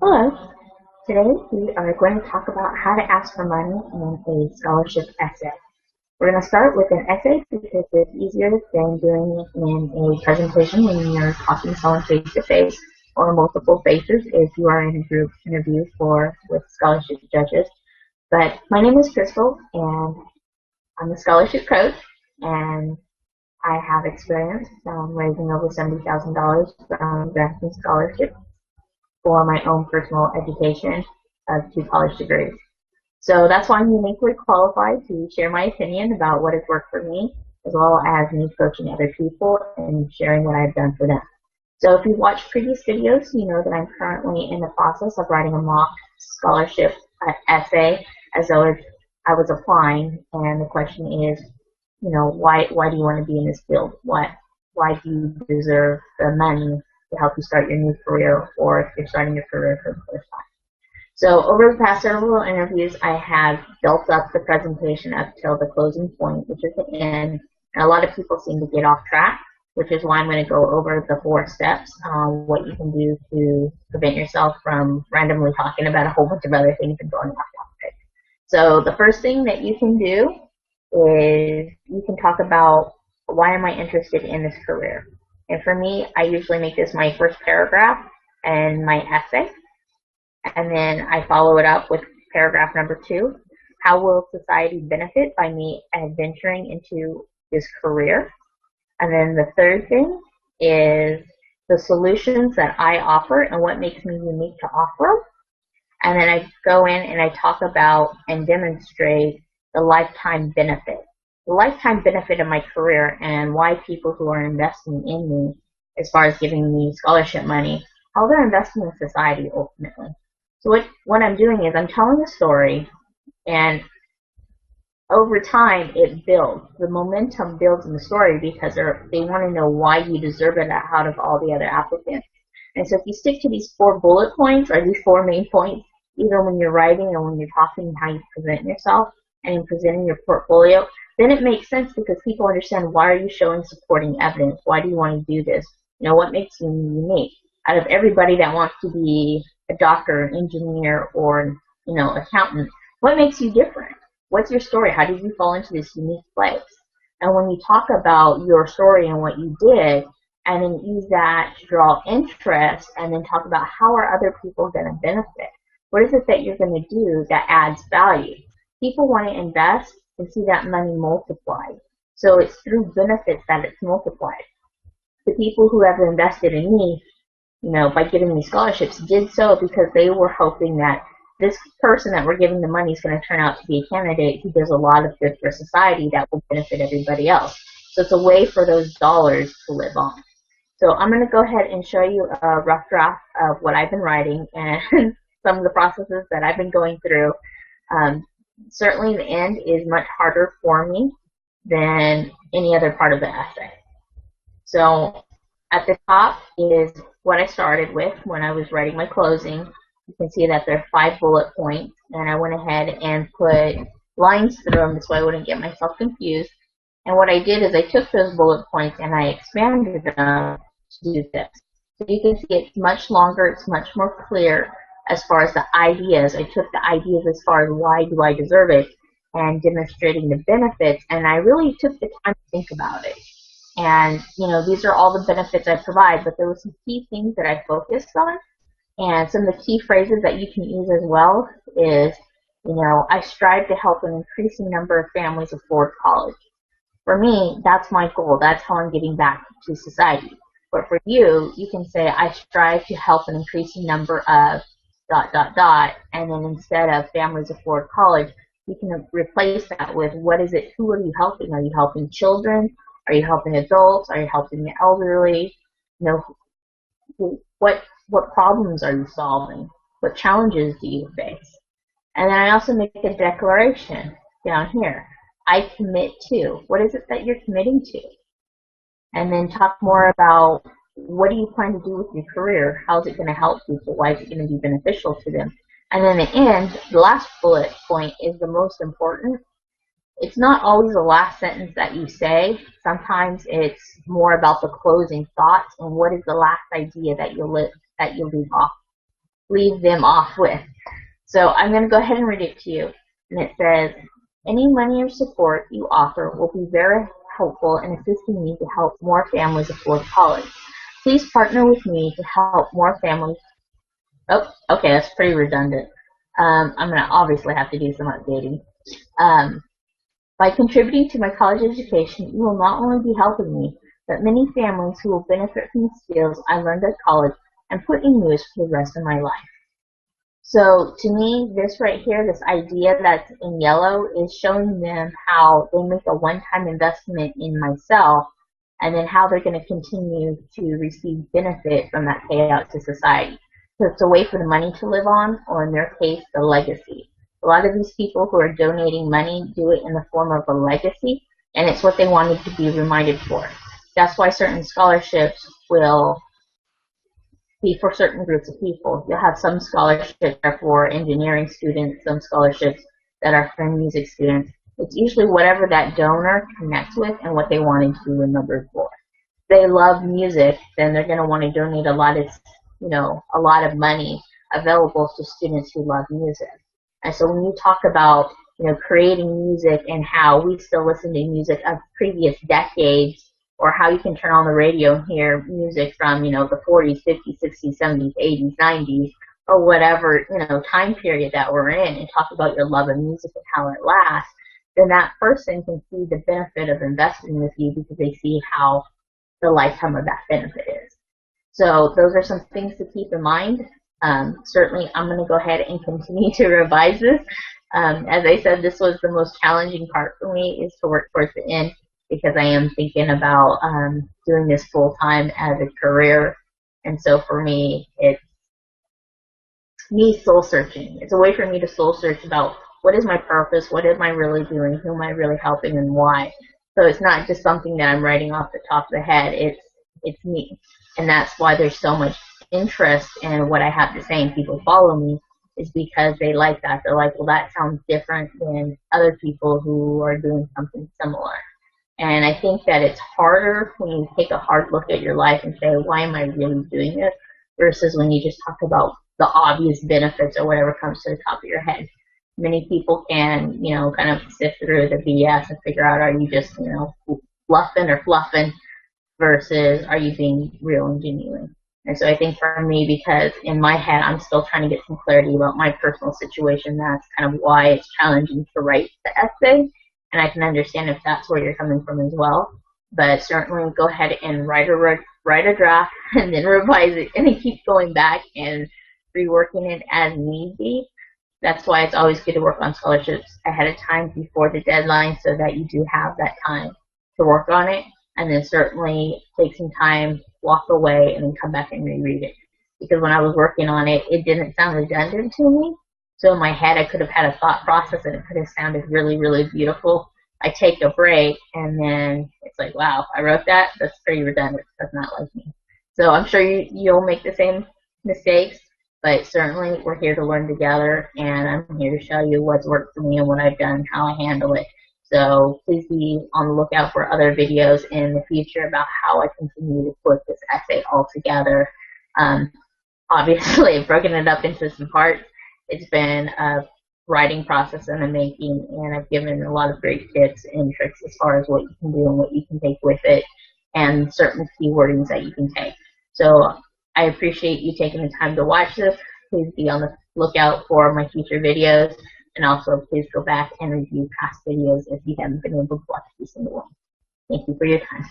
Hello. Today we are going to talk about how to ask for money in a scholarship essay. We're going to start with an essay because it's easier than doing it in a presentation when you're talking to someone face to face or multiple faces if you are in a group interview with scholarship judges. But my name is Crystal and I'm a scholarship coach and I have experience raising over $70,000 from granting scholarships for my own personal education of 2 college degrees. So that's why I'm uniquely qualified to share my opinion about what has worked for me, as well as me coaching other people and sharing what I've done for them. So if you've watched previous videos, you know that I'm currently in the process of writing a mock scholarship essay as though if I was applying, and the question is, why do you want to be in this field? Why do you deserve the money to help you start your new career, or if you're starting your career for the first time? So over the past several interviews, I have built up the presentation up till the closing point, which is the end. And a lot of people seem to get off track, which is why I'm going to go over the 4 steps on what you can do to prevent yourself from randomly talking about a whole bunch of other things and going off topic. So the first thing that you can do is you can talk about, why am I interested in this career? And for me, I usually make this my first paragraph and my essay. And then I follow it up with paragraph number 2. How will society benefit by me adventuring into this career? And then the third thing is the solutions that I offer and what makes me unique to offer. And then I go in and I talk about and demonstrate the lifetime benefit. The lifetime benefit of my career and why people who are investing in me, as far as giving me scholarship money, how they're investing in society ultimately. So what I'm doing is I'm telling a story, and over time it builds. The momentum builds in the story because they want to know why you deserve it out of all the other applicants. And so if you stick to these 4 bullet points, or these 4 main points, either when you're writing or when you're talking, how you present yourself and in presenting your portfolio, then it makes sense because people understand, why are you showing supporting evidence? Why do you want to do this? What makes you unique? Out of everybody that wants to be a doctor, an engineer, or accountant, what makes you different? What's your story? How did you fall into this unique place? And when you talk about your story and what you did, and then use that to draw interest, and then talk about how are other people going to benefit? What is it that you're going to do that adds value? People want to invest and see that money multiplied. So it's through benefits that it's multiplied. The people who have invested in me, by giving me scholarships, did so because they were hoping that this person that we're giving the money is going to turn out to be a candidate who does a lot of good for society that will benefit everybody else. So it's a way for those dollars to live on. So I'm going to go ahead and show you a rough draft of what I've been writing and some of the processes that I've been going through. Certainly the end is much harder for me than any other part of the essay. So at the top is what I started with when I was writing my closing. You can see that there are 5 bullet points, and I went ahead and put lines through them so I wouldn't get myself confused. And what I did is I took those bullet points and I expanded them to do this. So you can see it's much longer, it's much more clear as far as the ideas. I took the ideas as far as why do I deserve it and demonstrating the benefits, and I really took the time to think about it. And, these are all the benefits I provide, but there were some key things that I focused on. And some of the key phrases that you can use as well is, I strive to help an increasing number of families afford college. For me, that's my goal. That's how I'm giving back to society. But for you, you can say, I strive to help an increasing number of ... and then instead of families afford college, you can replace that with, what is it, who are you helping? Are you helping children? Are you helping adults? Are you helping the elderly? What problems are you solving? What challenges do you face? And then I also make a declaration down here. I commit to. What is it that you're committing to? And then talk more about, what do you plan to do with your career? How is it going to help people? Why is it going to be beneficial to them? And then the end, the last bullet point is the most important. It's not always the last sentence that you say. Sometimes it's more about the closing thoughts and what is the last idea that you'll leave off leave them off with. So I'm going to go ahead and read it to you. And it says, any money or support you offer will be very helpful in assisting me to help more families afford college. Please partner with me to help more families. Oh, okay, that's pretty redundant. I'm going to obviously have to do some updating. By contributing to my college education, you will not only be helping me, but many families who will benefit from the skills I learned at college and put in use for the rest of my life. So to me, this right here, this idea that's in yellow is showing them how they make a one-time investment in myself and then how they're going to continue to receive benefit from that payout to society. So it's a way for the money to live on, or in their case, the legacy. A lot of these people who are donating money do it in the form of a legacy, and it's what they wanted to be reminded for. That's why certain scholarships will be for certain groups of people. You'll have some scholarships that are for engineering students, some scholarships that are for music students. It's usually whatever that donor connects with and what they wanted to be remembered for. If they love music, then they're going to want to donate a lot of money available to students who love music. And so when you talk about, creating music and how we still listen to music of previous decades, or how you can turn on the radio and hear music from, the 40s, 50s, 60s, 70s, 80s, 90s, or whatever, time period that we're in, and talk about your love of music and how it lasts, then that person can see the benefit of investing with you because they see how the lifetime of that benefit is. So those are some things to keep in mind. Certainly, I'm going to go ahead and continue to revise this. As I said, this was the most challenging part for me, is to work towards the end, because I am thinking about doing this full time as a career. And so for me, it's me soul searching. It's a way for me to soul search about what is my purpose, what am I really doing, who am I really helping, and why. So it's not just something that I'm writing off the top of the head. It's me. And that's why there's so much interest in what I have to say and people follow me, is because they like that. They're like, well, that sounds different than other people who are doing something similar. And I think that it's harder when you take a hard look at your life and say, why am I really doing this? Versus when you just talk about the obvious benefits or whatever comes to the top of your head. Many people can, kind of sift through the BS and figure out, are you just, bluffing or fluffing, versus are you being real and genuine? And so I think for me, because in my head I'm still trying to get some clarity about my personal situation, that's kind of why it's challenging to write the essay. And I can understand if that's where you're coming from as well. But certainly go ahead and write a draft and then revise it and then keep going back and reworking it as need be. That's why it's always good to work on scholarships ahead of time before the deadline, so that you do have that time to work on it. And then certainly take some time, walk away, and then come back and reread it. Because when I was working on it, it didn't sound redundant to me. So in my head, I could have had a thought process and it could have sounded really, really beautiful. I take a break and then it's like, wow, I wrote that? That's pretty redundant. That's not like me. So I'm sure you'll make the same mistakes, but certainly we're here to learn together, and I'm here to show you what's worked for me and what I've done, how I handle it. So please be on the lookout for other videos in the future about how I continue to put this essay all together. Obviously, I've broken it up into some parts. It's been a writing process in the making, and I've given a lot of great tips and tricks as far as what you can do and what you can take with it, and certain keywordings that you can take. So I appreciate you taking the time to watch this. Please be on the lookout for my future videos, and also please go back and review past videos if you haven't been able to watch every single one. Thank you for your time.